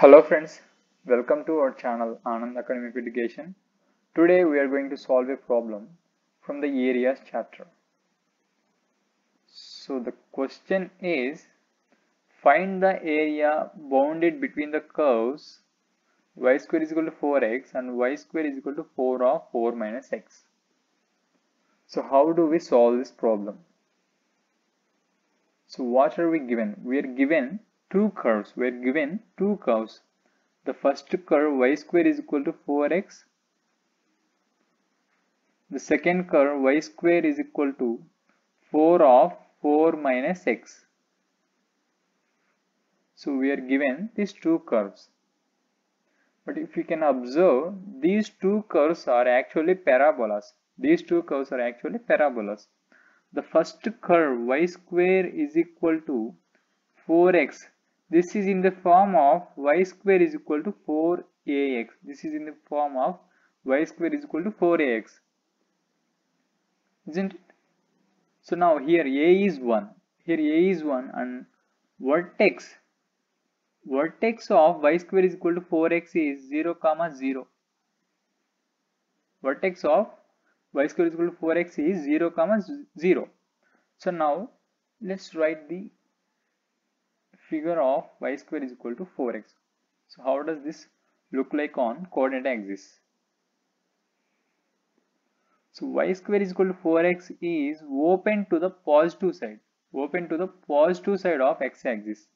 Hello friends, welcome to our channel Anand Academic Education. Today we are going to solve a problem from the areas chapter. So the question is, find the area bounded between the curves y square is equal to 4x and y square is equal to 4 of 4 minus x. So how do we solve this problem? So what are we given? We are given two curves. The first curve y square is equal to 4x. The second curve y square is equal to 4 of 4 minus x. So we are given these two curves. But if you can observe, these two curves are actually parabolas. The first curve y square is equal to 4x. This is in the form of y square is equal to 4ax. Isn't it? So now here a is 1. And vertex of y square is equal to 4x is 0, 0. Vertex of y square is equal to 4x is 0, 0. So now let's write the figure of y square is equal to 4x. So how does this look like on coordinate axis? So y square is equal to 4x is open to the positive side of x-axis.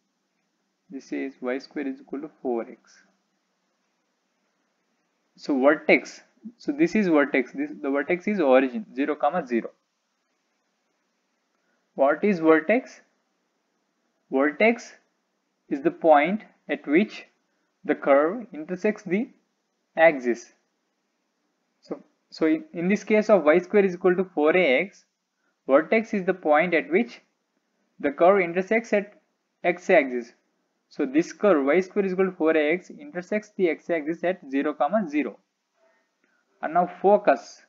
This is y square is equal to 4x. So vertex, this is vertex, the vertex is origin 0, 0. What is vertex? Vertex is the point at which the curve intersects the axis. So in this case of y square is equal to 4ax, vertex is the point at which the curve intersects at x-axis. So this curve y square is equal to 4ax intersects the x-axis at 0, 0. And now focus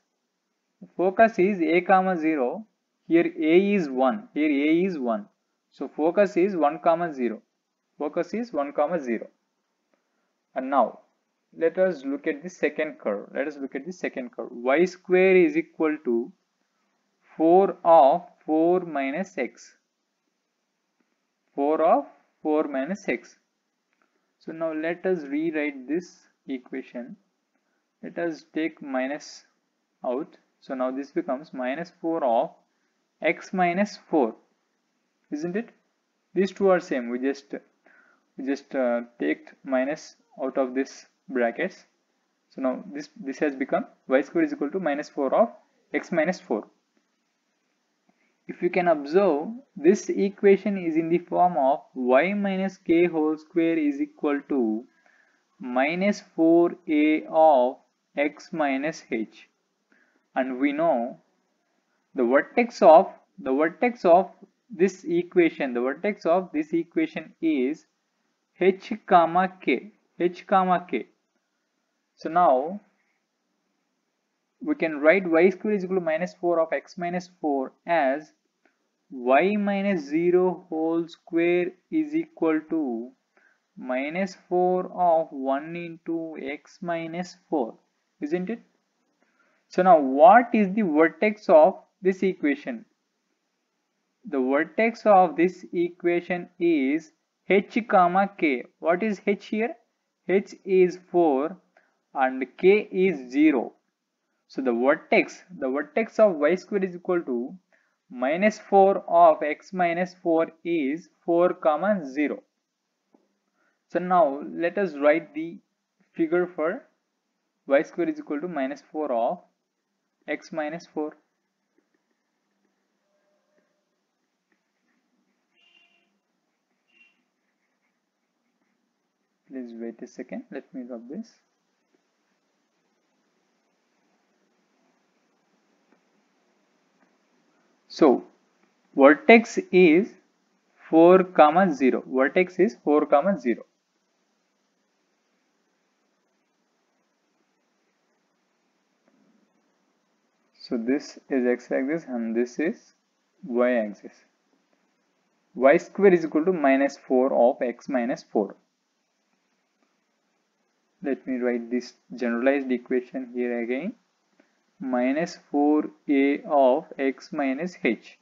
is a, 0. Here a is 1. So focus is 1, 0. And now let us look at the second curve. Y square is equal to 4 of 4 minus x. So now let us rewrite this equation. Let us take minus out. So now this becomes minus 4 of x minus 4. Isn't it? These two are same. We just take minus out of this brackets. So now this has become y square is equal to minus 4 of x minus 4. If you can observe, this equation is in the form of y minus k whole square is equal to minus 4a of x minus h. And we know the vertex of this equation is h comma k. So now we can write y square is equal to minus 4 of x minus 4 as y minus 0 whole square is equal to minus 4 of 1 into x minus 4. Isn't it? So now what is the vertex of this equation? The vertex of this equation is h comma k. What is h here? H is 4 and k is 0. So the vertex of y square is equal to minus 4 of x minus 4 is 4, 0. So now let us write the figure for y square is equal to minus 4 of x minus 4. Please wait a second. Let me rub this. So vertex is 4, 0. So this is x-axis and this is y-axis. Y square is equal to minus 4 of x minus 4. let me write this generalized equation here again. Minus 4a of x minus h.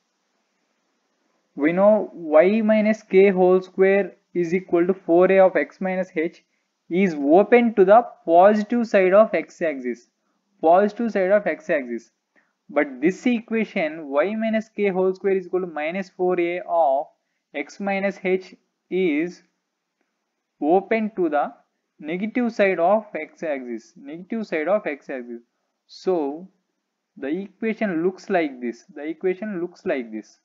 We know y minus k whole square is equal to 4a of x minus h is open to the positive side of x-axis. Positive side of x-axis. But this equation y minus k whole square is equal to minus 4a of x minus h is open to the negative side of x-axis. Negative side of x-axis. So the equation looks like this. The equation looks like this.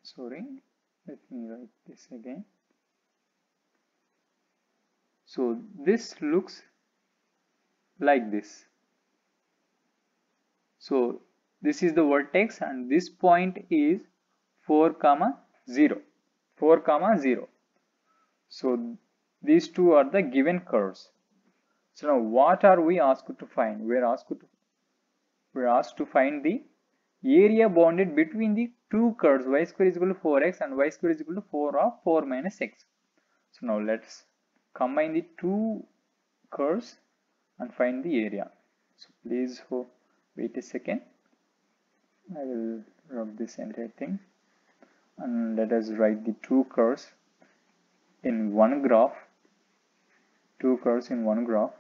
Sorry, let me write this again. So this looks like this. So this is the vertex and this point is 4, 0. 4, 0. So these two are the given curves. So now what are we asked to find? We're asked to find the area bounded between the two curves y square is equal to 4x and y square is equal to 4 of 4 minus x. So now let's combine the two curves and find the area. So please wait a second. I will rub this entire thing and let us write the two curves in one graph. Two curves in one graph.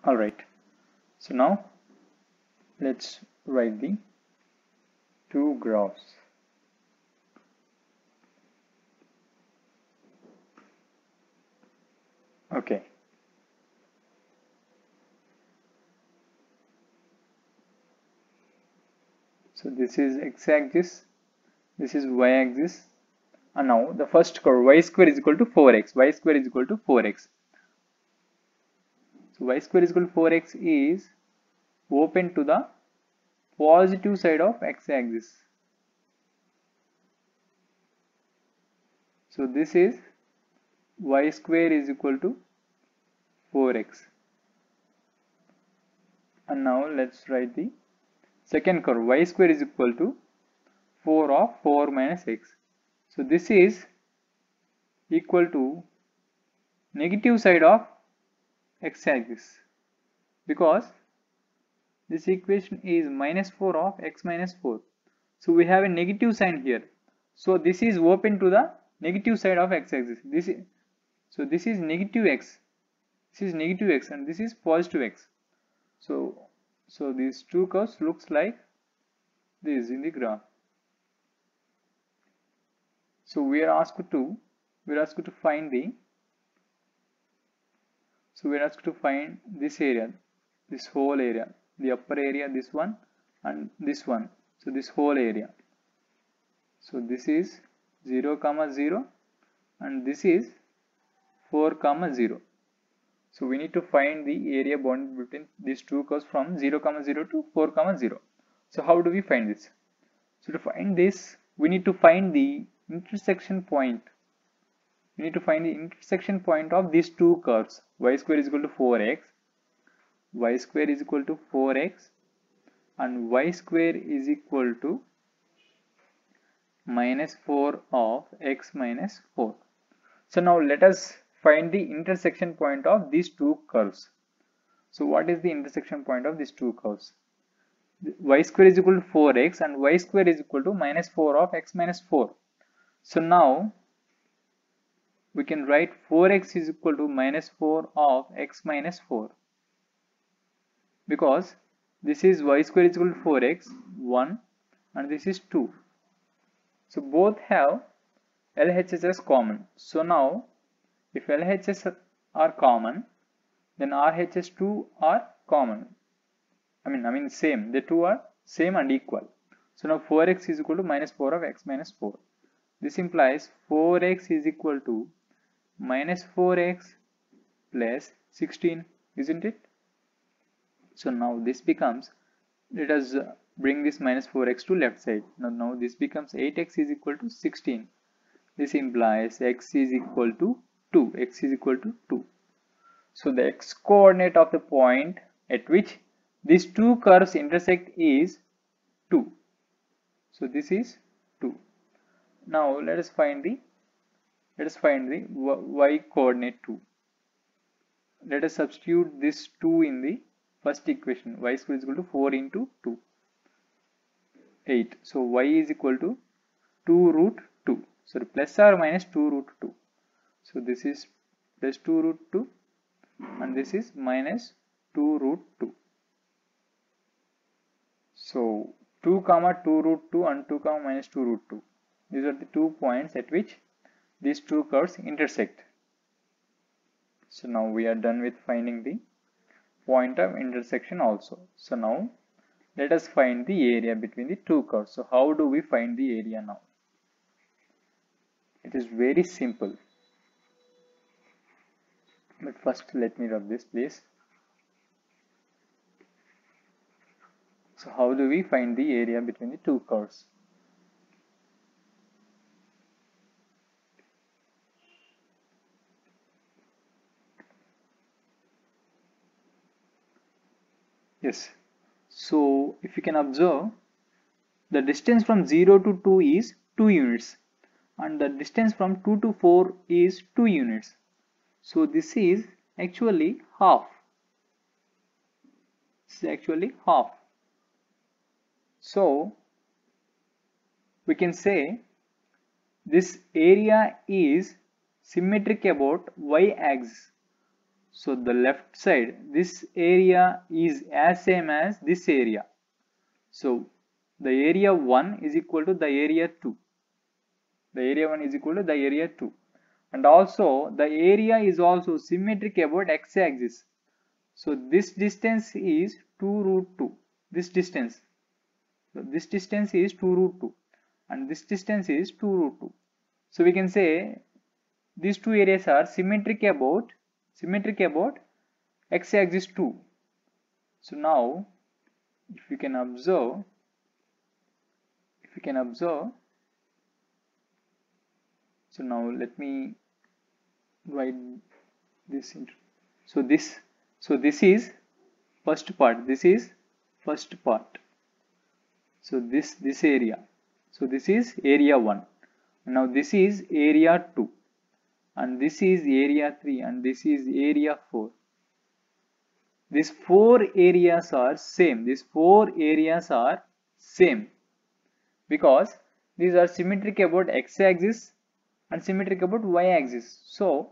Alright, so now let's write the two graphs. Okay. So this is x-axis, this is y-axis, and now the first curve y square is equal to 4x. Y square is equal to 4x. So y square is equal to 4x is open to the positive side of x-axis. So this is y square is equal to 4x. And now let's write the second curve. Y square is equal to 4 of 4 minus x. So this is equal to negative side of x-axis, because this equation is minus 4 of x minus 4. So we have a negative sign here. So this is open to the negative side of x-axis. So this is negative x. This is negative x and this is positive x. So these two curves looks like this in the graph. So we are asked to find this area, this whole area, the upper area, this one and this one. So this whole area. So this is 0, 0 and this is 4, 0. So we need to find the area bounded between these two curves from 0, 0 to 4, 0. So how do we find this? So to find this, we need to find the intersection point. We need to find the intersection point of these two curves. Y square is equal to 4x, y square is equal to 4x, and y square is equal to minus 4 of x minus 4. So now let us find the intersection point of these two curves. So what is the intersection point of these two curves? Y square is equal to 4x and y square is equal to minus 4 of x minus 4. So now we can write 4x is equal to minus 4 of x minus 4, because this is y square is equal to 4x, 1, and this is 2. So both have LHS as common. So now if LHS are common, then RHS 2 are common. I mean same. The two are same and equal. So now 4x is equal to minus 4 of x minus 4. This implies 4x is equal to minus 4x plus 16, isn't it? So now this becomes, let us bring this minus 4x to left side. Now this becomes 8x is equal to 16. This implies x is equal to 2. X is equal to 2. So the x coordinate of the point at which these two curves intersect is 2. So this is 2. Now let us find the y coordinate 2. Let us substitute this 2 in the first equation. Y square is equal to 4 into 2, 8. So y is equal to 2 root 2. So plus or minus 2 root 2. So this is plus 2 root 2 and this is minus 2 root 2. So 2 comma 2 root 2 and 2 comma minus 2 root 2. These are the 2 points at which these two curves intersect. So now we are done with finding the point of intersection also. So now let us find the area between the two curves. So how do we find the area now? It is very simple. But first let me rub this, please. So how do we find the area between the two curves? Yes. So if you can observe, the distance from 0 to 2 is 2 units and the distance from 2 to 4 is 2 units. So this is actually half. This is actually half. So we can say this area is symmetric about y-axis. So the left side, this area is as same as this area. So the area 1 is equal to the area 2. The area 1 is equal to the area 2. And also the area is also symmetric about x-axis. So this distance is 2 root 2. This distance. So this distance is 2 root 2. And this distance is 2 root 2. So we can say these two areas are symmetric about x-axis 2. So now if you can observe, so now let me write this into, so this is first part, so this area, so this is area 1. Now this is area 2 and this is area 3 and this is area 4. These four areas are same. Because these are symmetric about x-axis and symmetric about y-axis. So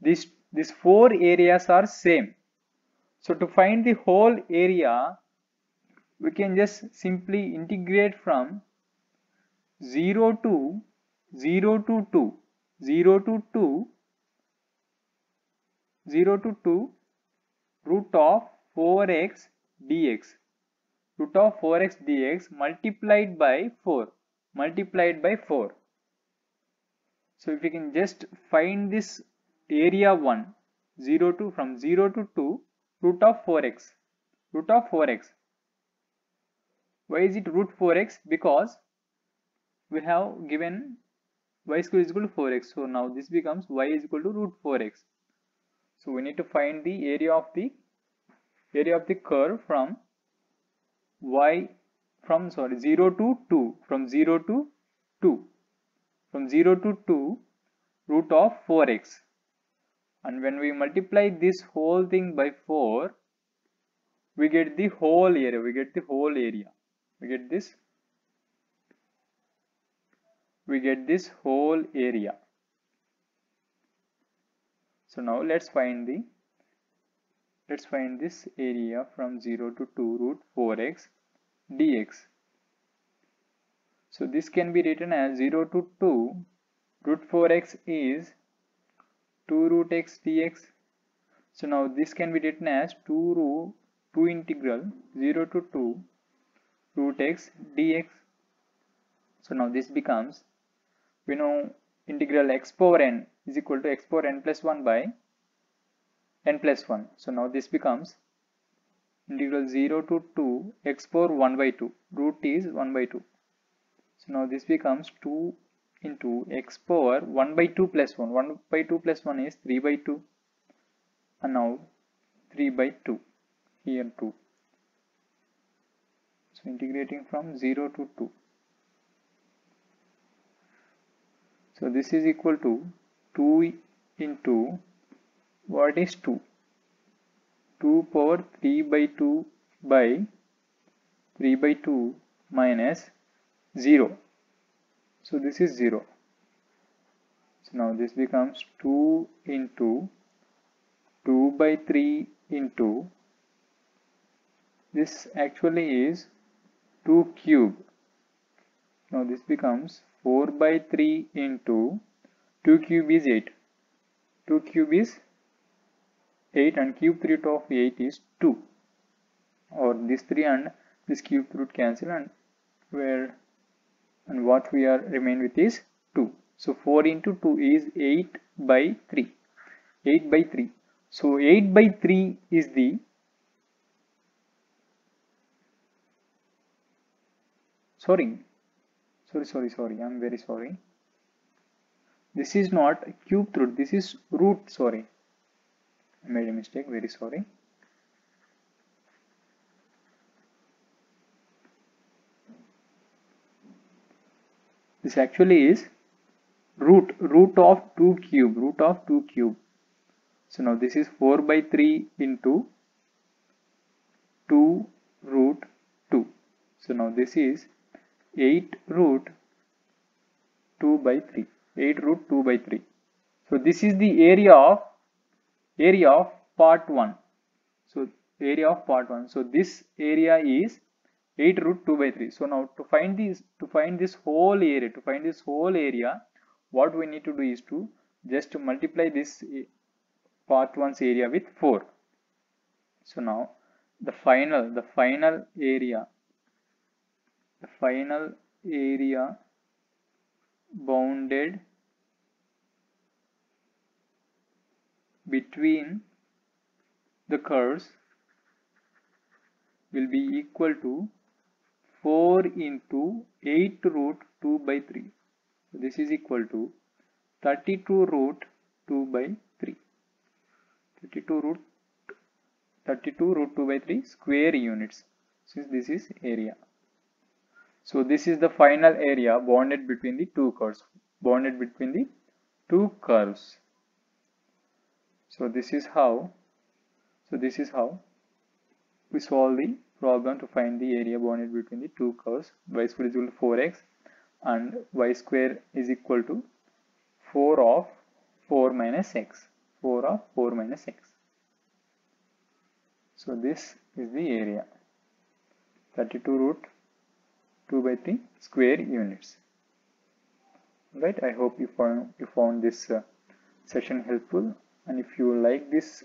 these four areas are same. So to find the whole area, we can just simply integrate from 0 to 2 root of 4x dx. Root of 4x dx multiplied by 4. So if we can just find this area 1, from 0 to 2, root of 4x. Why is it root 4x? Because we have given y square is equal to 4x. So now this becomes y is equal to root 4x. So we need to find the area of the curve from 0 to 2. From 0 to 2 root of 4x. And when we multiply this whole thing by 4, we get the whole area. We get this whole area. So now let's find this area from 0 to 2 root 4x dx. So this can be written as 0 to 2 root 4x is 2 root x dx. So now this can be written as 2 integral 0 to 2 root x dx. So now this becomes, we know integral x power n is equal to x power n plus 1 by n plus 1. So now this becomes integral 0 to 2 x power 1 by 2. Root is 1 by 2. So now this becomes 2 into x power 1 by 2 plus 1. 1 by 2 plus 1 is 3 by 2. and now 3 by 2, here 2. So integrating from 0 to 2. So this is equal to 2 into, what is 2? 2 power 3 by 2 by 3 by 2 minus 0. So this is 0. So now this becomes 2 into 2 by 3 into, this actually is 2 cube. Now this becomes 4 by 3 into 2 cube is 8. 2 cube is 8 and cube root of 8 is 2. Or this 3 and this cube root cancel, and what we are remain with is 2. So 4 into 2 is 8 by 3. 8 by 3. So 8 by 3 is the sorry, I'm very sorry. This is not cube root, this is root, sorry. I made a mistake, very sorry. This actually is root of 2 cube. So now this is 4 by 3 into 2 root 2. So now this is 8 root 2 by 3. 8 root 2 by 3. So this is the area of part 1. So area of part 1. So this area is 8 root 2 by 3. So now to find this whole area, what we need to do is to just multiply this part 1's area with 4. So now the final area bounded between the curves will be equal to 4 into 8 root 2 by 3. So this is equal to 32 root 2 by 3. 32 root 2 by 3 square units, since this is area. So this is the final area bounded between the two curves. So this is how we solve the problem to find the area bounded between the two curves. Y square is equal to 4x and y square is equal to 4 of 4 minus x. 4 of 4 minus x. So this is the area, 32 root 2 by 3 square units. Right, I hope you found this session helpful, and if you like this